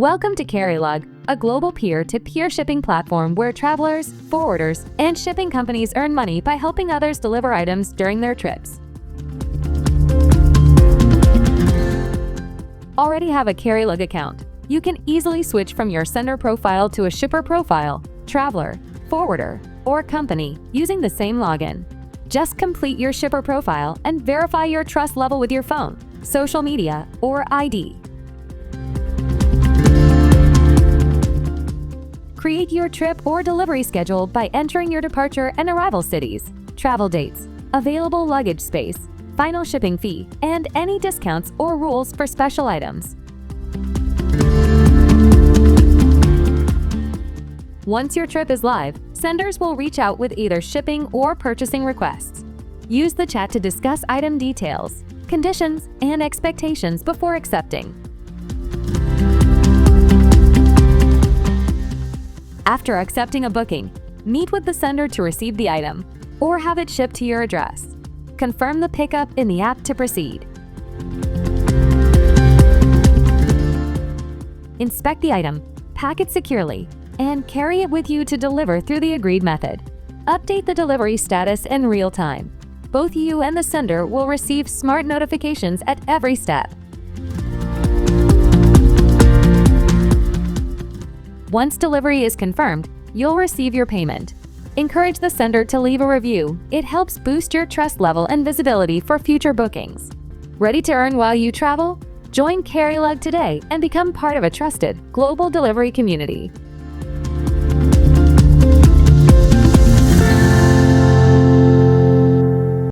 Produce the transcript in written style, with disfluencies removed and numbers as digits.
Welcome to Carrylug, a global peer-to-peer shipping platform where travelers, forwarders, and shipping companies earn money by helping others deliver items during their trips. Already have a Carrylug account? You can easily switch from your sender profile to a shipper profile, traveler, forwarder, or company using the same login. Just complete your shipper profile and verify your trust level with your phone, social media, or ID. Create your trip or delivery schedule by entering your departure and arrival cities, travel dates, available luggage space, final shipping fee, and any discounts or rules for special items. Once your trip is live, senders will reach out with either shipping or purchasing requests. Use the chat to discuss item details, conditions, and expectations before accepting. After accepting a booking, meet with the sender to receive the item or have it shipped to your address. Confirm the pickup in the app to proceed. Inspect the item, pack it securely, and carry it with you to deliver through the agreed method. Update the delivery status in real time. Both you and the sender will receive smart notifications at every step. Once delivery is confirmed, you'll receive your payment. Encourage the sender to leave a review. It helps boost your trust level and visibility for future bookings. Ready to earn while you travel? Join Carrylug today and become part of a trusted global delivery community.